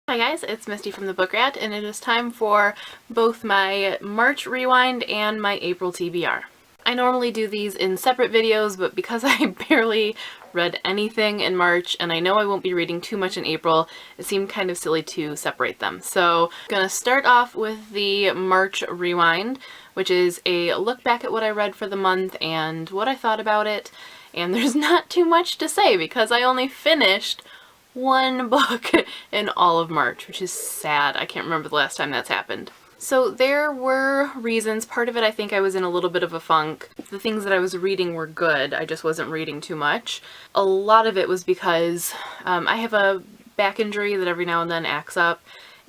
Hi guys, it's Misty from the Book Rat, and it is time for both my March Rewind and my April TBR. I normally do these in separate videos, but because I barely read anything in March, and I know I won't be reading too much in April, it seemed kind of silly to separate them. So I'm gonna start off with the March Rewind, which is a look back at what I read for the month and what I thought about it. And there's not too much to say because I only finished one book in all of March, which is sad. I can't remember the last time that's happened. So there were reasons. Part of it, I think I was in a little bit of a funk. The things that I was reading were good, I just wasn't reading too much. A lot of it was because I have a back injury that every now and then acts up,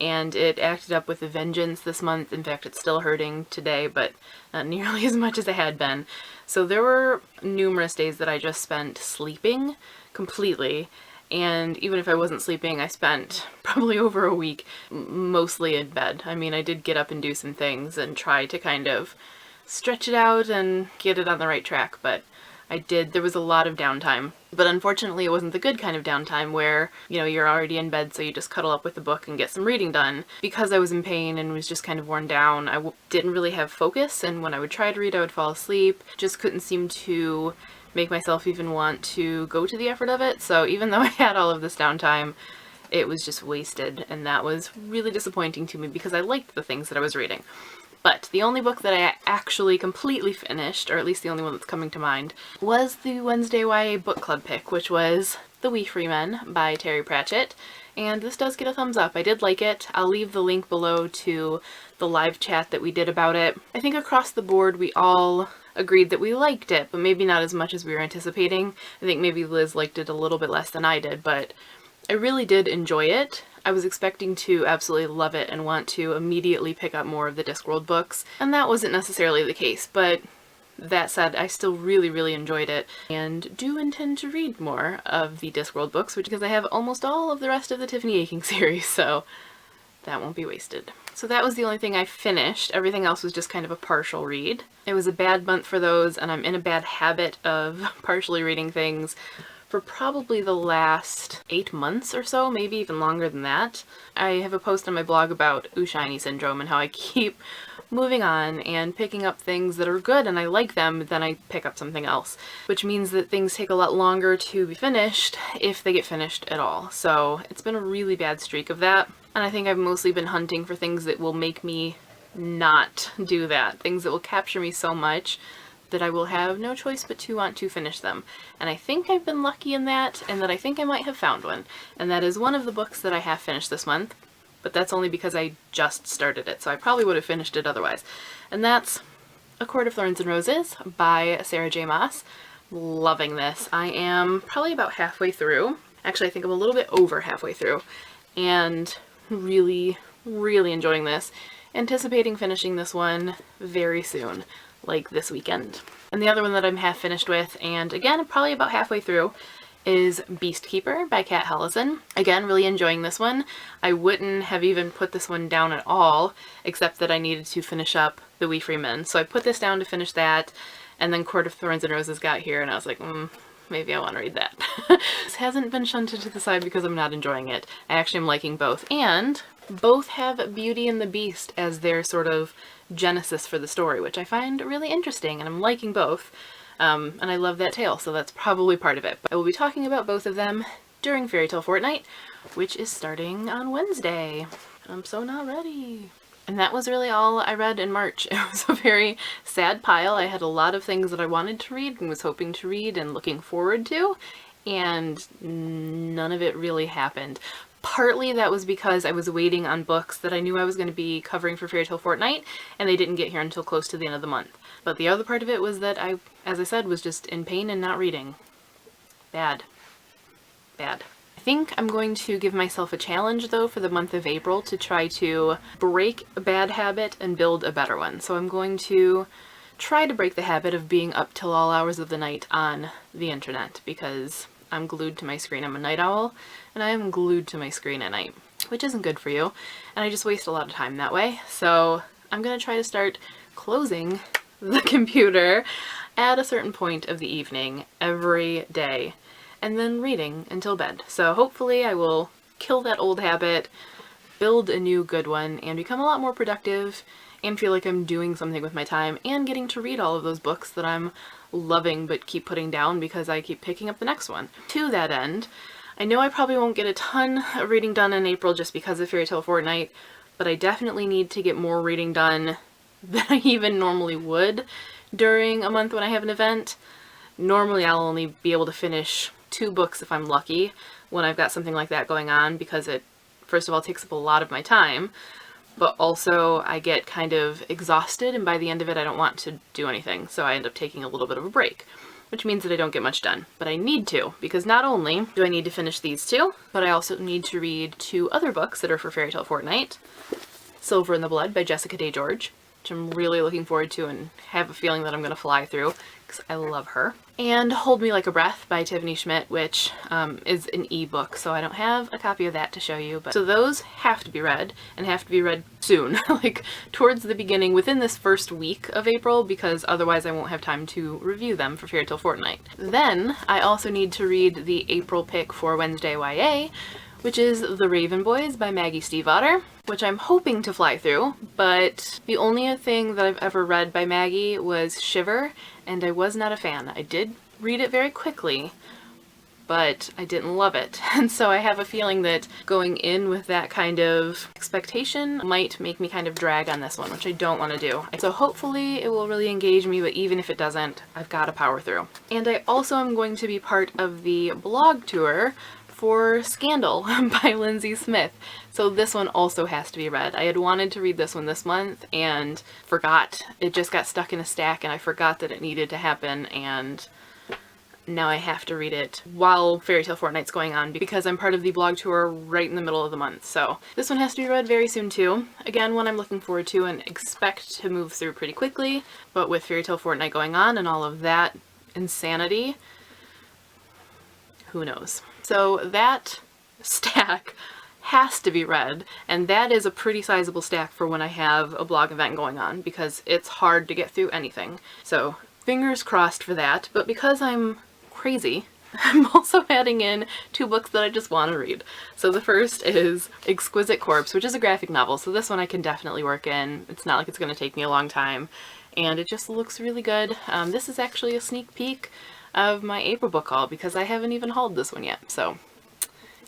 and it acted up with a vengeance this month. In fact, it's still hurting today, but not nearly as much as it had been. So there were numerous days that I just spent sleeping completely. And even if I wasn't sleeping, I spent probably over a week mostly in bed. I mean, I did get up and do some things and try to kind of stretch it out and get it on the right track, but there was a lot of downtime. But unfortunately, it wasn't the good kind of downtime where, you know, you're already in bed, so you just cuddle up with the book and get some reading done. Because I was in pain and was just kind of worn down, I didn't really have focus, and when I would try to read, I would fall asleep. Just couldn't seem to make myself even want to go to the effort of it. So even though I had all of this downtime, it was just wasted, and that was really disappointing to me because I liked the things that I was reading. But the only book that I actually completely finished, or at least the only one that's coming to mind, was the Wednesday YA book club pick, which was The We Free Men by Terry Pratchett. And this does get a thumbs up. I did like it. I'll leave the link below to the live chat that we did about it. I think across the board we all agreed that we liked it, but maybe not as much as we were anticipating. I think maybe Liz liked it a little bit less than I did, but I really did enjoy it. I was expecting to absolutely love it and want to immediately pick up more of the Discworld books, and that wasn't necessarily the case, but that said, I still really enjoyed it and do intend to read more of the Discworld books, because I have almost all of the rest of the Tiffany Aching series, so that won't be wasted. So that was the only thing I finished. Everything else was just kind of a partial read. It was a bad month for those, and I'm in a bad habit of partially reading things for probably the last 8 months or so, maybe even longer than that. I have a post on my blog about Ushiny syndrome and how I keep moving on and picking up things that are good and I like them, then I pick up something else, which means that things take a lot longer to be finished if they get finished at all. So it's been a really bad streak of that, and I think I've mostly been hunting for things that will make me not do that, things that will capture me so much that I will have no choice but to want to finish them. And I think I've been lucky in that, and that I think I might have found one. And that is one of the books that I have finished this month, but that's only because I just started it, so I probably would have finished it otherwise. And that's A Court of Thorns and Roses by Sarah J. Maas. Loving this. I am probably about halfway through. Actually, I think I'm a little bit over halfway through, and really enjoying this. Anticipating finishing this one very soon, like this weekend. And the other one that I'm half finished with, and again, probably about halfway through, is Beastkeeper by Kat Hellison. Again, really enjoying this one. I wouldn't have even put this one down at all, except that I needed to finish up The We Free Men. So I put this down to finish that, and then Court of Thorns and Roses got here, and I was like, maybe I want to read that. This hasn't been shunted to the side because I'm not enjoying it. I actually am liking both, and both have Beauty and the Beast as their sort of genesis for the story, which I find really interesting, and I'm liking both. And I love that tale, so that's probably part of it. But I will be talking about both of them during Fairy Tale Fortnight, which is starting on Wednesday. I'm so not ready. And that was really all I read in March. It was a very sad pile. I had a lot of things that I wanted to read and was hoping to read and looking forward to, and none of it really happened. Partly that was because I was waiting on books that I knew I was going to be covering for Fairy Tale Fortnight, and they didn't get here until close to the end of the month. But the other part of it was that I, as I said, was just in pain and not reading. Bad. I think I'm going to give myself a challenge, though, for the month of April to try to break a bad habit and build a better one. So I'm going to try to break the habit of being up till all hours of the night on the internet, because I'm glued to my screen. I'm a night owl, and I am glued to my screen at night, which isn't good for you, and I just waste a lot of time that way. So I'm gonna try to start closing the computer at a certain point of the evening every day, and then reading until bed. So hopefully I will kill that old habit, build a new good one and become a lot more productive and feel like I'm doing something with my time and getting to read all of those books that I'm loving but keep putting down because I keep picking up the next one. To that end, I know I probably won't get a ton of reading done in April just because of Fairy Tale Fortnight, but I definitely need to get more reading done than I even normally would during a month when I have an event. Normally I'll only be able to finish 2 books if I'm lucky when I've got something like that going on, because it, first of all, takes up a lot of my time, but also I get kind of exhausted, and by the end of it I don't want to do anything, so I end up taking a little bit of a break, which means that I don't get much done. But I need to, because not only do I need to finish these 2, but I also need to read 2 other books that are for Fairy Tale Fortnight. Silver in the Blood by Jessica Day George, which I'm really looking forward to and have a feeling that I'm going to fly through because I love her. And Hold Me Like a Breath by Tiffany Schmidt, which is an ebook, so I don't have a copy of that to show you. But so those have to be read, and have to be read soon, like towards the beginning, within this first week of April, because otherwise I won't have time to review them for Fairy Tale Fortnight. Then I also need to read the April pick for Wednesday YA, which is The Raven Boys by Maggie Stiefvater, which I'm hoping to fly through, but the only thing that I've ever read by Maggie was Shiver, and I was not a fan. I did read it very quickly, but I didn't love it. And so I have a feeling that going in with that kind of expectation might make me kind of drag on this one, which I don't want to do. So hopefully it will really engage me, but even if it doesn't, I've got to power through. And I also am going to be part of the blog tour for Scandal by Lindsay Smith. So this one also has to be read. I had wanted to read this one this month and forgot. It just got stuck in a stack and I forgot that it needed to happen, and now I have to read it while Fairy Tale Fortnight's going on because I'm part of the blog tour right in the middle of the month. So this one has to be read very soon too. Again, one I'm looking forward to and expect to move through pretty quickly, but with Fairy Tale Fortnight going on and all of that insanity, who knows? So that stack has to be read, and that is a pretty sizable stack for when I have a blog event going on, because it's hard to get through anything. So fingers crossed for that, but because I'm crazy, I'm also adding in 2 books that I just want to read. So the first is Exquisite Corpse, which is a graphic novel, so this one I can definitely work in. It's not like it's going to take me a long time, and it just looks really good. This is actually a sneak peek of my April book haul, because I haven't even hauled this one yet, so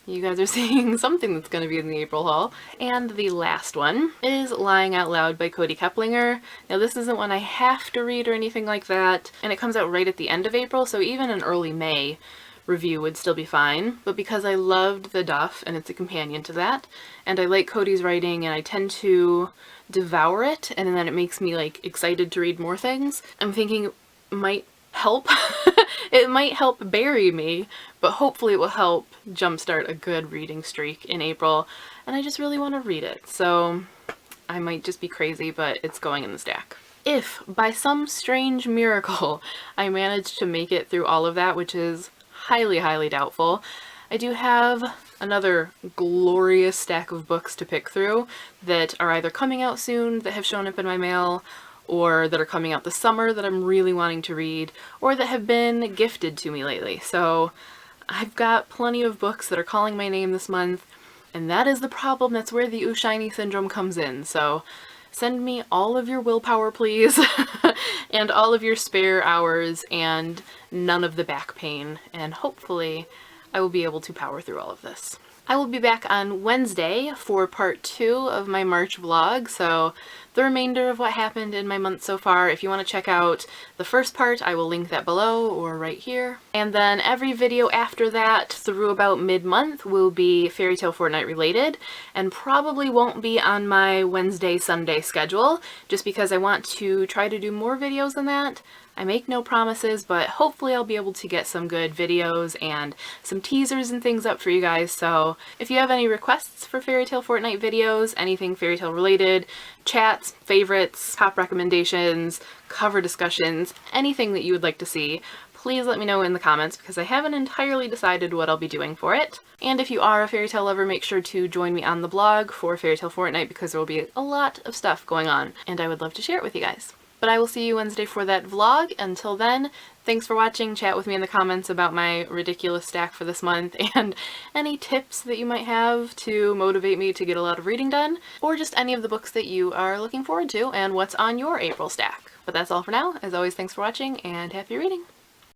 you guys are seeing something that's going to be in the April haul. And the last one is Lying Out Loud by Cody Keplinger. Now this isn't one I have to read or anything like that, and it comes out right at the end of April, so even an early May review would still be fine, but because I loved The Duff and it's a companion to that, and I like Cody's writing and I tend to devour it, and then it makes me like excited to read more things, I'm thinking it might help. It might help bury me, but hopefully it will help jumpstart a good reading streak in April, and I just really want to read it. So I might just be crazy, but it's going in the stack. If by some strange miracle I manage to make it through all of that, which is highly, highly doubtful, I do have another glorious stack of books to pick through that are either coming out soon, that have shown up in my mail, or that are coming out this summer that I'm really wanting to read, or that have been gifted to me lately. So I've got plenty of books that are calling my name this month, and that is the problem. That's where the Ooh Shiny syndrome comes in. So send me all of your willpower, please, and all of your spare hours, and none of the back pain, and hopefully I will be able to power through all of this. I will be back on Wednesday for part 2 of my March vlog, so the remainder of what happened in my month so far. If you want to check out the first part, I will link that below or right here. And then every video after that through about mid-month will be Fairy Tale Fortnight related, and probably won't be on my Wednesday-Sunday schedule, just because I want to try to do more videos than that. I make no promises, but hopefully I'll be able to get some good videos and some teasers and things up for you guys. So if you have any requests for Fairy Tale Fortnight videos, anything Fairy Tale related, chats, favorites, top recommendations, cover discussions, anything that you would like to see, please let me know in the comments, because I haven't entirely decided what I'll be doing for it. And if you are a fairy tale lover, make sure to join me on the blog for Fairy Tale Fortnight, because there will be a lot of stuff going on, and I would love to share it with you guys. But I will see you Wednesday for that vlog. Until then, thanks for watching. Chat with me in the comments about my ridiculous stack for this month and any tips that you might have to motivate me to get a lot of reading done, or just any of the books that you are looking forward to and what's on your April stack. But that's all for now. As always, thanks for watching and happy reading!